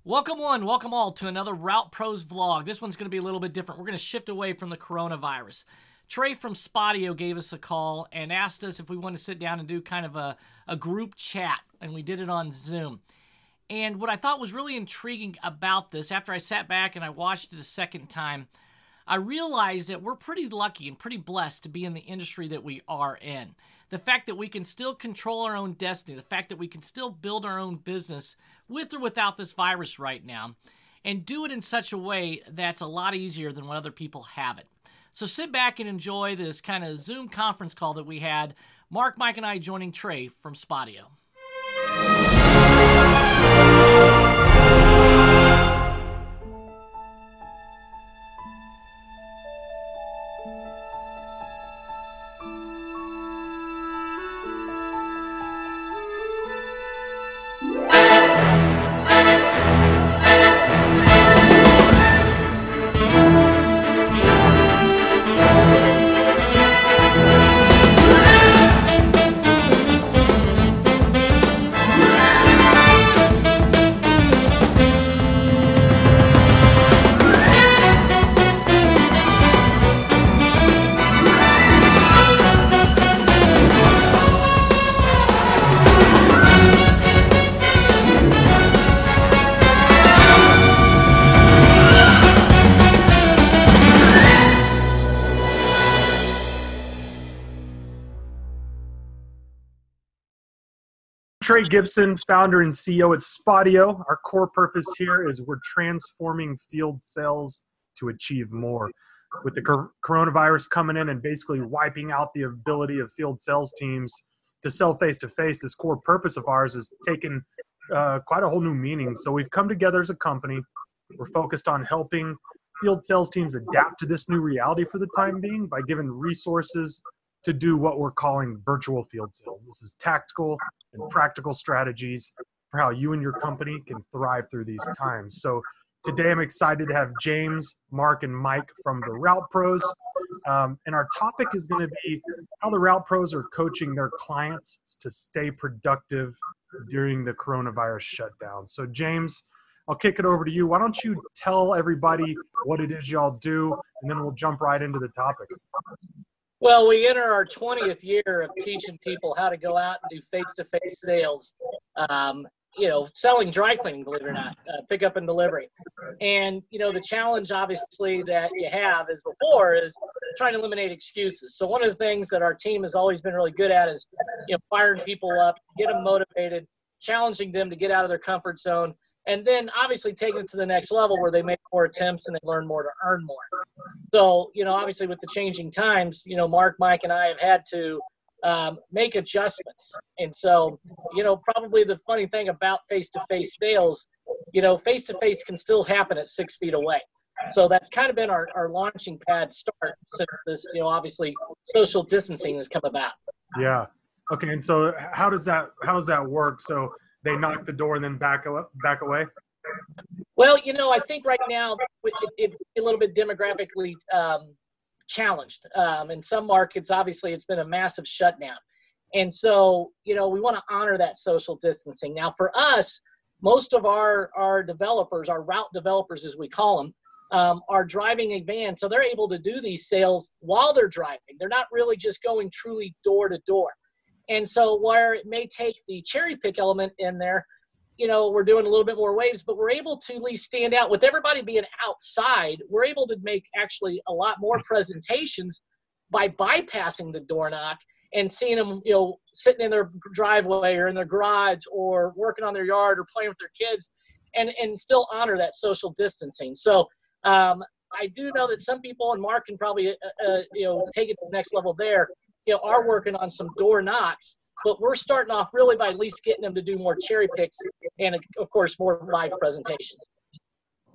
Welcome one, welcome all to another Route Pros vlog. This one's going to be a little bit different. We're going to shift away from the coronavirus. Trey from Spotio gave us a call and asked us if we want to sit down and do kind of a group chat, and we did it on Zoom. And what I thought was really intriguing about this, after I sat back and I watched it a second time, I realized that we're pretty lucky and pretty blessed to be in the industry that we are in. The fact that we can still control our own destiny, the fact that we can still build our own business with or without this virus right now, and do it in such a way that's a lot easier than when other people have it. So sit back and enjoy this kind of Zoom conference call that we had, Mark, Mike, and I joining Trey from Spotio. Trey Gibson, founder and CEO at Spotio. Our core purpose here is we're transforming field sales to achieve more. With the coronavirus coming in and basically wiping out the ability of field sales teams to sell face-to-face, this core purpose of ours is taken quite a whole new meaning. So we've come together as a company. We're focused on helping field sales teams adapt to this new reality for the time being by giving resources to do what we're calling virtual field sales. This is tactical and practical strategies for how you and your company can thrive through these times. So today I'm excited to have James, Mark, and Mike from the Route Pros. And our topic is going to be how the Route Pros are coaching their clients to stay productive during the coronavirus shutdown. So James, I'll kick it over to you. Why don't you tell everybody what it is y'all do, and then we'll jump right into the topic. Well, we enter our 20th year of teaching people how to go out and do face-to-face sales, selling dry cleaning, believe it or not, pickup and delivery. And, the challenge, obviously, that you have is trying to eliminate excuses. So one of the things that our team has always been really good at is, firing people up, get them motivated, challenging them to get out of their comfort zone, and then obviously taking it to the next level where they make more attempts and they learn more to earn more. So, obviously with the changing times, Mark, Mike, and I have had to make adjustments. And so, probably the funny thing about face-to-face sales, face-to-face can still happen at 6 feet away. So that's kind of been our launching pad start since this, obviously social distancing has come about. Yeah. Okay. And so how does that work? So they knock the door and then back away? Well, I think right now it's a little bit demographically challenged. In some markets, obviously, it's been a massive shutdown. And so, we want to honor that social distancing. Now, for us, most of our developers, our route developers, as we call them, are driving a van. So they're able to do these sales while they're driving. They're not really just going truly door to door. And so where it may take the cherry pick element in there, we're doing a little bit more waves, but we're able to at least stand out. With everybody being outside, we're able to make actually a lot more presentations by bypassing the door knock and seeing them, sitting in their driveway or in their garage or working on their yard or playing with their kids and still honor that social distancing. So I do know that some people, and Mark can probably, take it to the next level there, are working on some door knocks, but we're starting off really by at least getting them to do more cherry picks and, of course, more live presentations.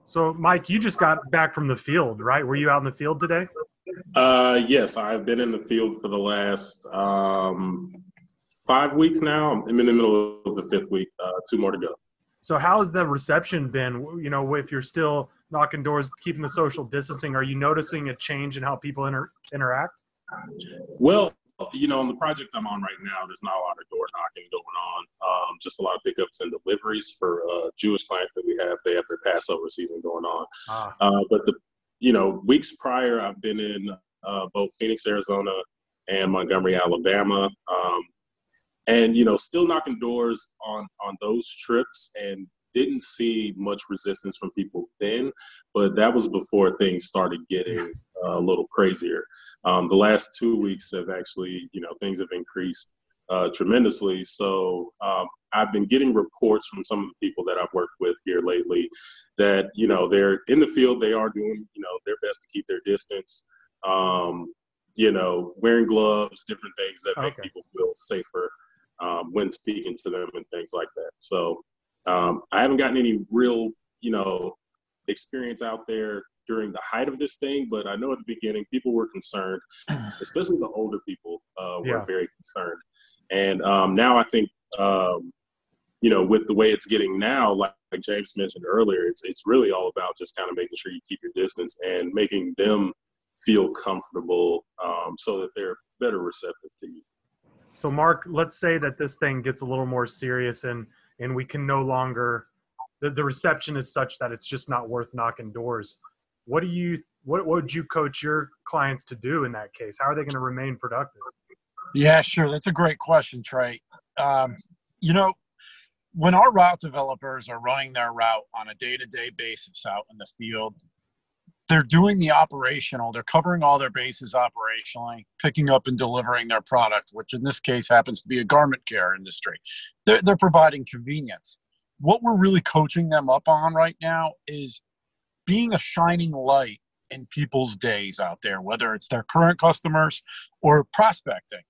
So, Mike, you just got back from the field, right? Were you out in the field today? Yes, I've been in the field for the last 5 weeks now. I'm in the middle of the 5th week, 2 more to go. So how has the reception been? If you're still knocking doors, keeping the social distancing, are you noticing a change in how people interact? Well, on the project I'm on right now, there's not a lot of door knocking going on. Just a lot of pickups and deliveries for a Jewish client that we have. They have their Passover season going on. But weeks prior, I've been in both Phoenix, Arizona, and Montgomery, Alabama, and still knocking doors on those trips, and didn't see much resistance from people then. But that was before things started getting a little crazier. The last 2 weeks have actually, things have increased tremendously. So I've been getting reports from some of the people that I've worked with here lately that, they're in the field, they are doing, their best to keep their distance, wearing gloves, different things that make people feel safer when speaking to them and things like that. So I haven't gotten any real, experience out there during the height of this thing, but I know at the beginning people were concerned, especially the older people were very concerned. And now I think, with the way it's getting now, like James mentioned earlier, it's really all about just kind of making sure you keep your distance and making them feel comfortable so that they're better receptive to you. So Mark, let's say that this thing gets a little more serious and we can no longer, the reception is such that it's just not worth knocking doors. What would you coach your clients to do in that case? How are they going to remain productive? Yeah, sure. That's a great question, Trey. When our route developers are running their route on a day-to-day basis out in the field, they're doing the operational, they're covering all their bases operationally, picking up and delivering their product, which in this case happens to be a garment care industry. They're providing convenience. What we're really coaching them up on right now is being a shining light in people's days out there, whether it's their current customers or prospecting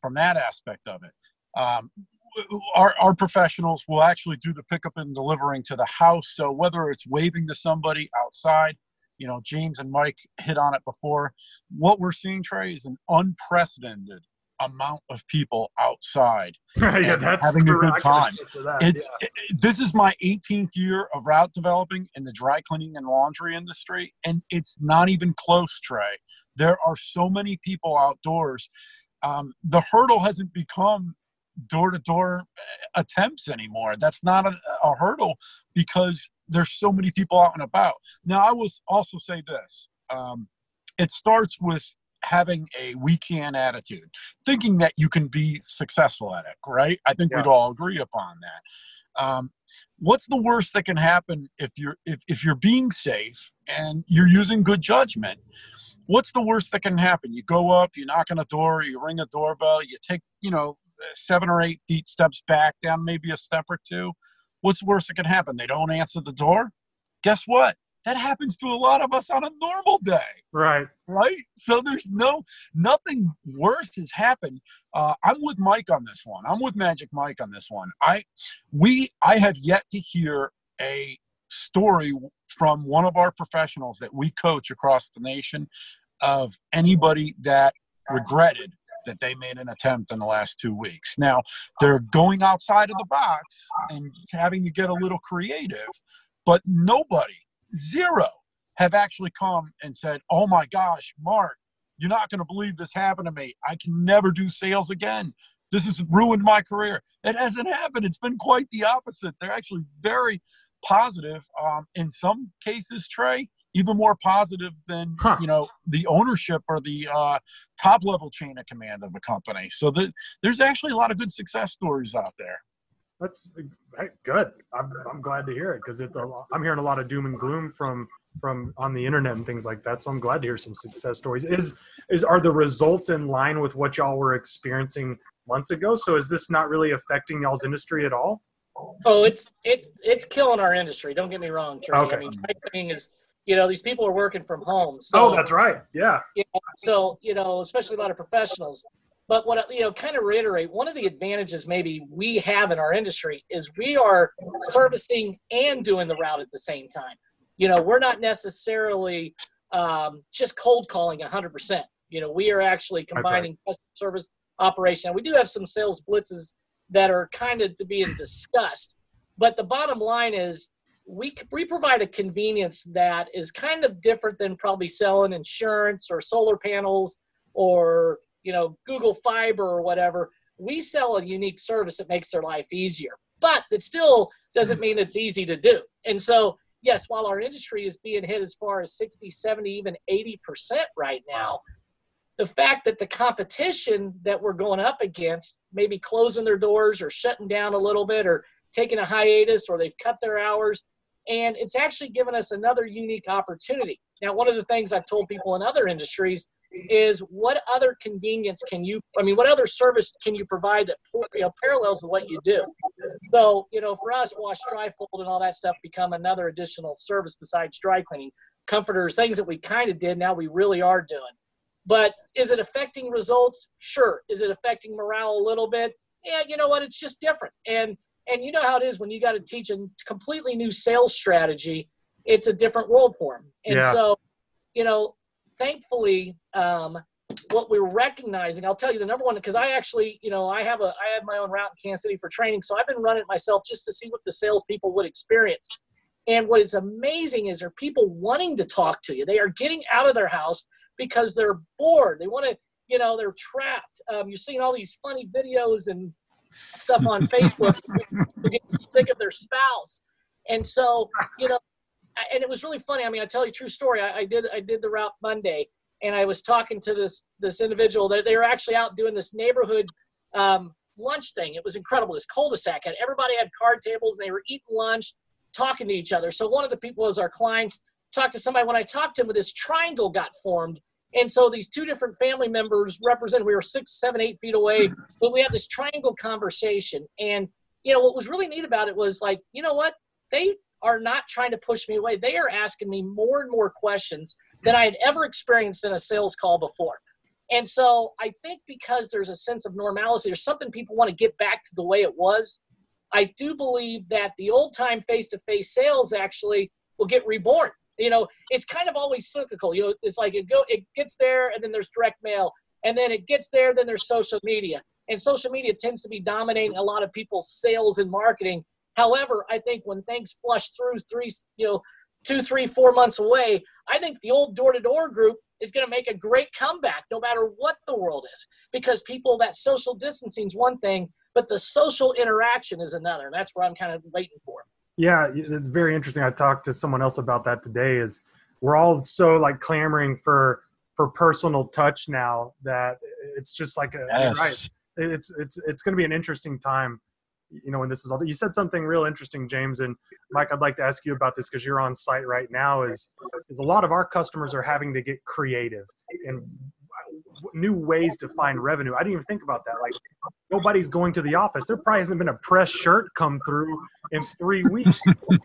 from that aspect of it. Our professionals will actually do the pickup and delivering to the house. So whether it's waving to somebody outside, James and Mike hit on it before. What we're seeing, Trey, is an unprecedented amount of people outside that's having a good time. This is my 18th year of route developing in the dry cleaning and laundry industry, and it's not even close, Trey. There are so many people outdoors. The hurdle hasn't become door-to-door attempts anymore. That's not a hurdle because there's so many people out and about. Now, I will also say this. It starts with having a we can attitude, thinking that you can be successful at it, right? I think we'd all agree upon that. What's the worst that can happen if you're being safe and you're using good judgment? What's the worst that can happen? You go up, you knock on a door, you ring a doorbell, you take, 7 or 8 feet steps back, down maybe a step or two. What's the worst that can happen? They don't answer the door. Guess what? That happens to a lot of us on a normal day. Right. So there's nothing worse has happened. I'm with Mike on this one. I'm with Magic Mike on this one. I have yet to hear a story from one of our professionals that we coach across the nation of anybody that regretted that they made an attempt in the last 2 weeks. Now, they're going outside of the box and having to get a little creative, but nobody, zero, have actually come and said, oh my gosh, Mark, you're not going to believe this happened to me. I can never do sales again. This has ruined my career. It hasn't happened. It's been quite the opposite. They're actually very positive. In some cases, Trey, even more positive than, the ownership or the top level chain of command of the company. So there's actually a lot of good success stories out there. That's good. I'm glad to hear it because I'm hearing a lot of doom and gloom from on the internet and things like that. So I'm glad to hear some success stories. Are the results in line with what y'all were experiencing months ago? So is this not really affecting y'all's industry at all? Oh, it's killing our industry. Don't get me wrong, Trey. Okay. I mean, dry cleaning is, these people are working from home. So, that's right. Yeah. So, especially a lot of professionals. But what, kind of reiterate, one of the advantages maybe we have in our industry is we are servicing and doing the route at the same time. We're not necessarily just cold calling 100%. We are actually combining customer service operation. And we do have some sales blitzes that are kind of to be discussed. But the bottom line is we provide a convenience that is kind of different than probably selling insurance or solar panels or Google Fiber or whatever. We sell a unique service that makes their life easier, but it still doesn't mean it's easy to do. And so, yes, while our industry is being hit as far as 60, 70, even 80% right now, the fact that the competition that we're going up against may be closing their doors or shutting down a little bit or taking a hiatus, or they've cut their hours, and it's actually given us another unique opportunity. Now, one of the things I've told people in other industries is what other convenience what other service can you provide that parallels with what you do? So, for us, wash, dry, fold, and all that stuff become another additional service besides dry cleaning. Comforters, things that we kind of did, now we really are doing. But is it affecting results? Sure. Is it affecting morale a little bit? Yeah, you know what? It's just different. And you know how it is when you got to teach a completely new sales strategy. It's a different world for them. And so, thankfully, what we're recognizing, I'll tell you the number one, because I actually, I have my own route in Kansas City for training. So I've been running it myself just to see what the salespeople would experience. And what is amazing is there are people wanting to talk to you. They are getting out of their house because they're bored. They want to, they're trapped. You're seeing all these funny videos and stuff on Facebook. People get sick of their spouse. And so, and it was really funny. I mean, I tell you a true story. I did the route Monday, and I was talking to this individual that they were actually out doing this neighborhood lunch thing. It was incredible. This cul-de-sac everybody had card tables, and they were eating lunch, talking to each other. So one of the people was our clients. Talked to somebody. When I talked to him, this triangle got formed. And so these two different family members represented, we were 6, 7, 8 feet away, but we had this triangle conversation. And, what was really neat about it was like, you know what? They are not trying to push me away. They are asking me more and more questions than I had ever experienced in a sales call before. And so I think because there's a sense of normalcy, there's something people want to get back to the way it was. I do believe that the old time face-to-face sales actually will get reborn. It's kind of always cyclical. It's like it gets there, and then there's direct mail, and then it gets there, then there's social media. And social media tends to be dominating a lot of people's sales and marketing. However, I think when things flush through 2, 3, 4 months away, I think the old door-to-door group is going to make a great comeback no matter what the world is, because that social distancing is one thing, but the social interaction is another. And that's what I'm kind of waiting for. Yeah, it's very interesting. I talked to someone else about that today. Is we're all so clamoring for personal touch now that it's just like you're right. It's going to be an interesting time, when this is all. You said something real interesting, James, and Mike, I'd like to ask you about this because you're on site right now. Is a lot of our customers are having to get creative and new ways to find revenue. I didn't even think about that. Like, nobody's going to the office. There probably hasn't been a press shirt come through in 3 weeks.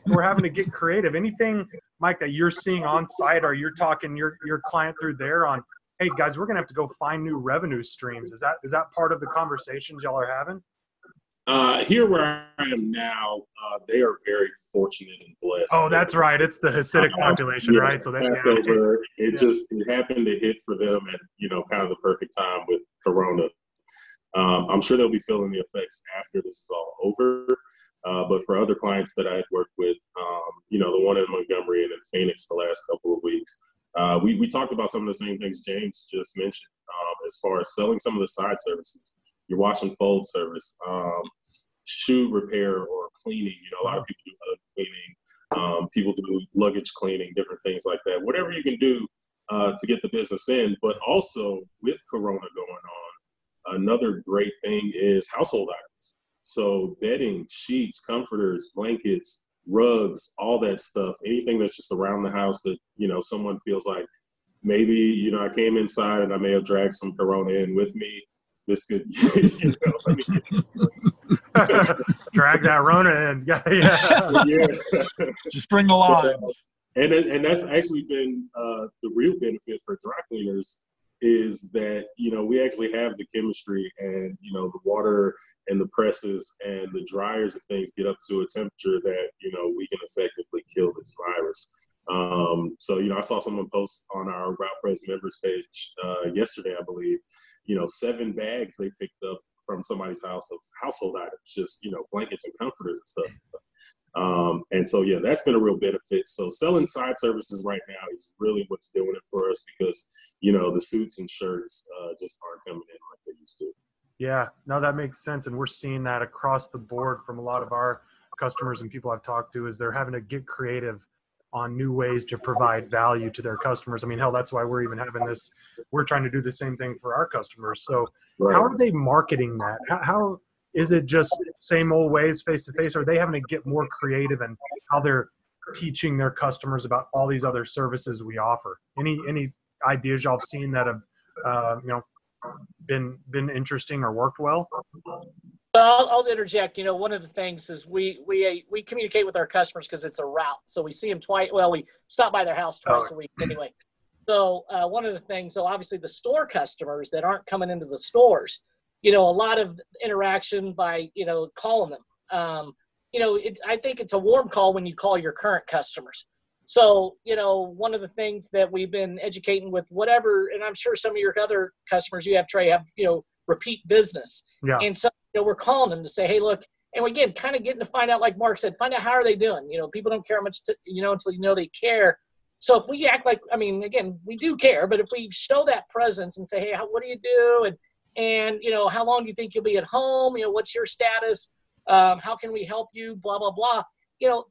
We're having to get creative. Anything, Mike, that you're seeing on site, or you're talking your client through there on, hey guys, we're gonna have to go find new revenue streams. Is that part of the conversations y'all are having? Here where I am now, they are very fortunate and blessed. Oh, that's right. It's the Hasidic population, right? So Passover, it happened to hit for them at kind of the perfect time with Corona. I'm sure they'll be feeling the effects after this is all over. But for other clients that I had worked with, the one in Montgomery and in Phoenix the last couple of weeks, we talked about some of the same things James just mentioned, as far as selling some of the side services. Your wash and fold service, shoe repair or cleaning. A lot of people do cleaning. People do luggage cleaning, different things like that. Whatever you can do to get the business in. But also with Corona going on, another great thing is household items. So bedding, sheets, comforters, blankets, rugs, all that stuff. Anything that's just around the house that someone feels like maybe I came inside and I may have dragged some Corona in with me. This could, let me get this. Drag that Rona in. Yeah. Just bring the lines. And that's actually been the real benefit for dry cleaners is that, we actually have the chemistry and, the water and the presses and the dryers and things get up to a temperature that, we can effectively kill this virus. So, I saw someone post on our Route Press members page yesterday, I believe, 7 bags they picked up from somebody's house of household items, just, blankets and comforters and stuff. And so, yeah, that's been a real benefit. So selling side services right now is really what's doing it for us because, the suits and shirts just aren't coming in like they used to. Yeah, no, that makes sense. And we're seeing that across the board from a lot of our customers and people I've talked to is they're having to get creative on new ways to provide value to their customers. I mean, hell, that's why we're even having this. We're trying to do the same thing for our customers. So how are they marketing that? How is it just same old ways face-to-face? Or are they having to get more creative in how they're teaching their customers about all these other services we offer? Any ideas y'all have seen that have, been interesting or worked well? Well, I'll interject. One of the things is we communicate with our customers because it's a route. So we see them twice. Well, we stop by their house twice a week anyway. So one of the things, so obviously the store customers that aren't coming into the stores, a lot of interaction by, calling them. I think it's a warm call when you call your current customers. So, one of the things that we've been educating with whatever, and I'm sure some of your other customers you have, Trey, have, repeat business. Yeah. And so, we're calling them to say, hey, look, and again, kind of getting to find out, like Mark said, find out how are they doing. People don't care much, until they care. So if we act like, again, we do care, but if we show that presence and say, hey, what do you do? And how long do you think you'll be at home? What's your status? How can we help you? Blah, blah, blah.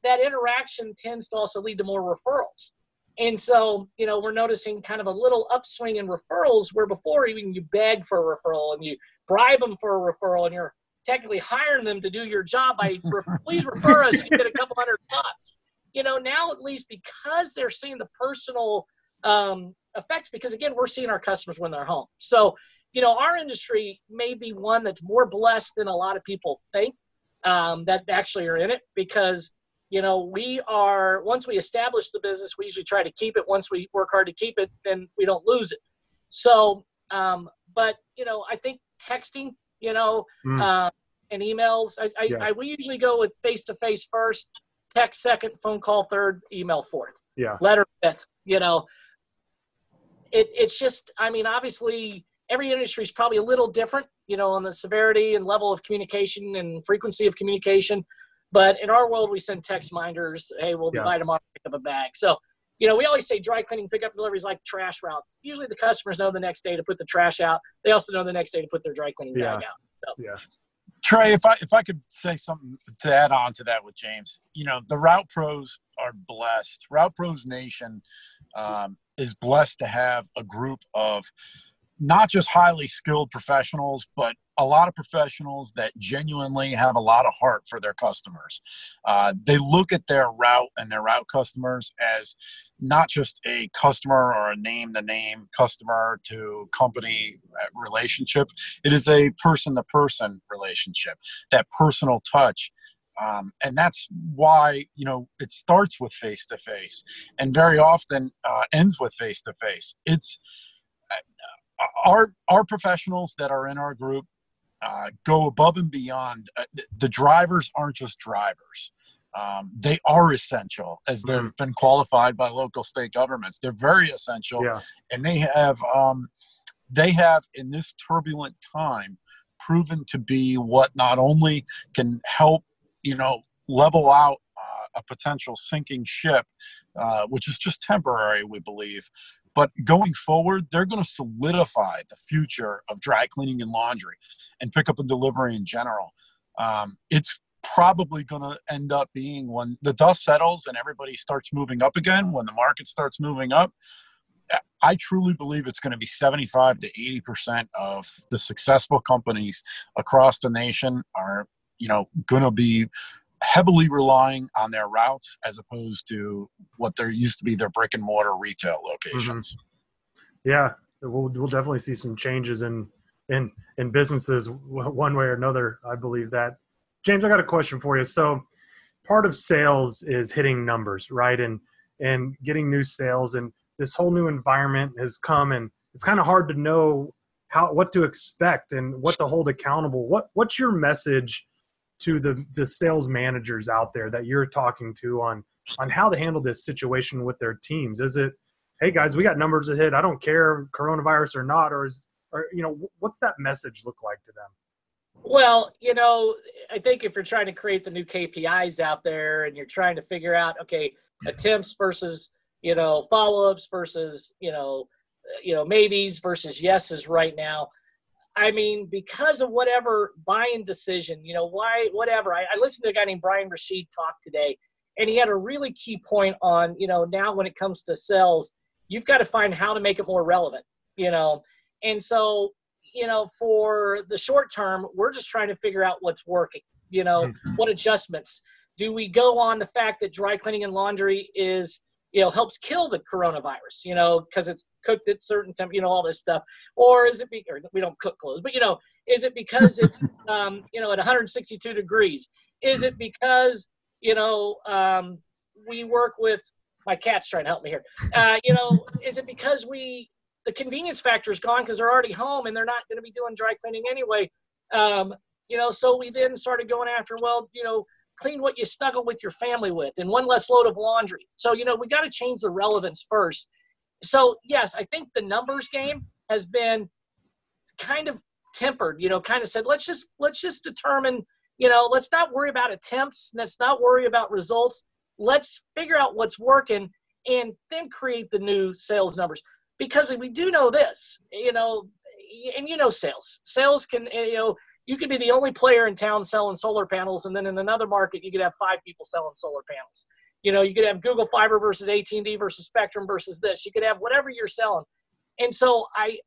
That interaction tends to also lead to more referrals. And so, we're noticing kind of a little upswing in referrals where before even you beg for a referral and you bribe them for a referral and you're technically hiring them to do your job by please refer us, you get a couple $100. Now at least because they're seeing the personal effects, because again, we're seeing our customers when they're home. So, our industry may be one that's more blessed than a lot of people think that actually are in it because we are, once we establish the business, we usually try to keep it. Once we work hard to keep it, then we don't lose it. So, but, I think texting, and emails, we usually go with face-to-face first, text second, phone call third, email fourth, letter fifth, it's just, obviously every industry is probably a little different, on the severity and level of communication and frequency of communication. But in our world, we send text minders. Hey, we'll divide them up, pick up a bag. So, we always say dry cleaning, pickup deliveries like trash routes. Usually the customers know the next day to put the trash out. They also know the next day to put their dry cleaning bag out. So. Yeah. Trey, if I could say something to add on to that with James, the Route Pros are blessed. Route Pros Nation is blessed to have a group of not just highly skilled professionals, but a lot of professionals that genuinely have a lot of heart for their customers. They look at their route and their route customers as not just a customer or a name-to-name customer to company relationship. It is a person-to-person relationship, that personal touch. And that's why, it starts with face-to-face and very often ends with face-to-face. It's our professionals that are in our group go above and beyond. The drivers aren't just drivers. They are essential as they've been qualified by local state governments. They're very essential. Yeah. And they have in this turbulent time proven to be what not only can help, level out a potential sinking ship, which is just temporary, we believe. But going forward, they're going to solidify the future of dry cleaning and laundry and pickup and delivery in general. It's probably going to end up being when the dust settles and everybody starts moving up again, when the market starts moving up, I truly believe it's going to be 75 to 80% of the successful companies across the nation are, going to be heavily relying on their routes as opposed to what there used to be their brick and mortar retail locations. Yeah, we'll definitely see some changes in businesses one way or another. I believe that. James, I got a question for you. So part of sales is hitting numbers, right? And getting new sales, and this whole new environment has come, and it's kind of hard to know what to expect and what to hold accountable. What's your message to the sales managers out there that you're talking to on how to handle this situation with their teams? Is it, hey guys, we got numbers to hit, I don't care coronavirus or not, or what's that message look like to them? Well, I think if you're trying to create the new KPIs out there and you're trying to figure out, okay, attempts versus, follow-ups versus, maybes versus yeses right now. I mean, because of whatever buying decision, whatever. I listened to a guy named Brian Rashid talk today, and he had a really key point on, now when it comes to sales, you've got to find how to make it more relevant, And so, for the short term, we're just trying to figure out what's working, what adjustments. Do we go on the fact that dry cleaning and laundry is, helps kill the coronavirus, because it's cooked at certain temp, all this stuff? Or is it, or we don't cook clothes, but, is it because it's, at 162 degrees? Is it because, we work with, my cat's trying to help me here. Is it because the convenience factor is gone because they're already home and they're not going to be doing dry cleaning anyway? So we then started going after, clean what you snuggle with your family with and one less load of laundry. So, we got to change the relevance first. So, yes, I think the numbers game has been kind of tempered, kind of said, let's just determine, let's not worry about attempts. Let's not worry about results. Let's figure out what's working and then create the new sales numbers. Because we do know this, and sales can, you could be the only player in town selling solar panels, and then in another market, you could have 5 people selling solar panels. You could have Google Fiber versus AT&T versus Spectrum versus this. You could have whatever you're selling. And so I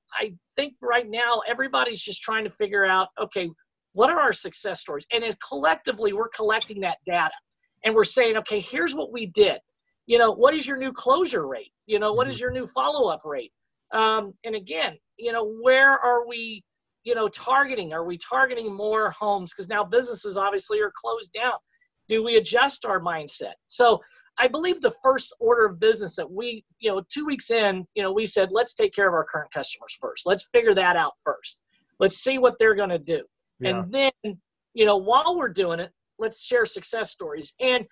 think right now, everybody's just trying to figure out, okay, what are our success stories? And as collectively, we're collecting that data. And we're saying, okay, here's what we did. What is your new closure rate? What is your new follow-up rate? And again, where are we, targeting? Are we targeting more homes? Because now businesses obviously are closed down. Do we adjust our mindset? So I believe the first order of business that we, 2 weeks in, we said, let's take care of our current customers first. Let's figure that out first. Let's see what they're going to do. Yeah. And then, while we're doing it, let's share success stories. And,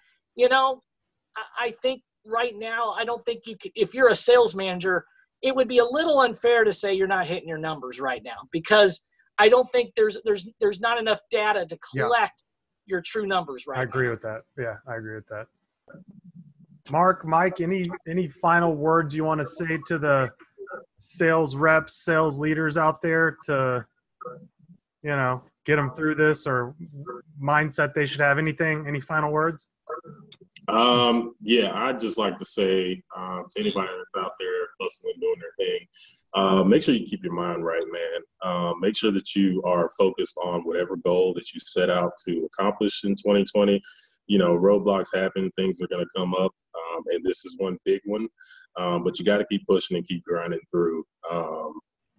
I think right now, I don't think you could, if you're a sales manager, it would be a little unfair to say you're not hitting your numbers right now, because I don't think there's not enough data to collect your true numbers right now. I agree with that. Yeah, I agree with that. Mark, Mike, any final words you want to say to the sales reps, sales leaders out there to, get them through this, or mindset they should have? Any final words? I'd just like to say to anybody that's out there hustling, doing their thing, make sure you keep your mind right, man. Make sure that you are focused on whatever goal that you set out to accomplish in 2020. Roadblocks happen, things are going to come up, and this is one big one. But you got to keep pushing and keep grinding through,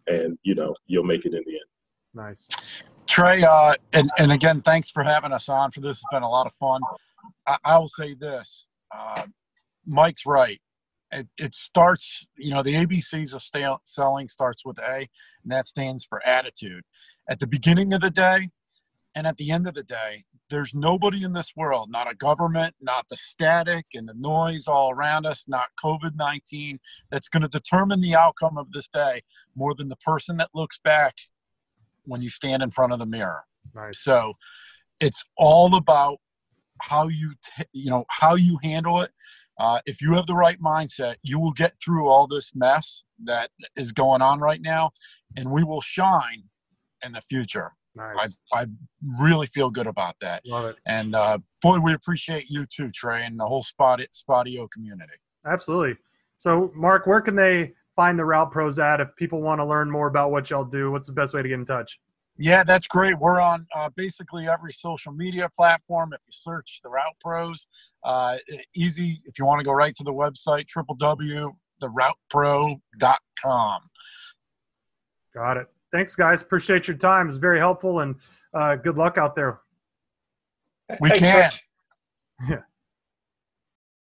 and you'll make it in the end. Nice. Trey, and again, thanks for having us on for this. It's been a lot of fun. I will say this, Mike's right. It starts, the ABCs of selling starts with A, and that stands for attitude. At the beginning of the day and at the end of the day, there's nobody in this world, not a government, not the static and the noise all around us, not COVID-19, that's going to determine the outcome of this day more than the person that looks back when you stand in front of the mirror. Nice. So it's all about how you handle it. If you have the right mindset, you will get through all this mess that is going on right now, and we will shine in the future. Nice. I really feel good about that. Love it. And boy, we appreciate you too, Trey, and the whole Spotio community. Absolutely. So, Mark, where can they find the Route Pros at if people want to learn more about what y'all do? What's the best way to get in touch? Yeah, that's great. We're on basically every social media platform. If you search the Route Pros, easy. If you want to go right to the website, www.theroutepro.com. Got it. Thanks, guys. Appreciate your time. It's very helpful, and good luck out there. We can. Yeah.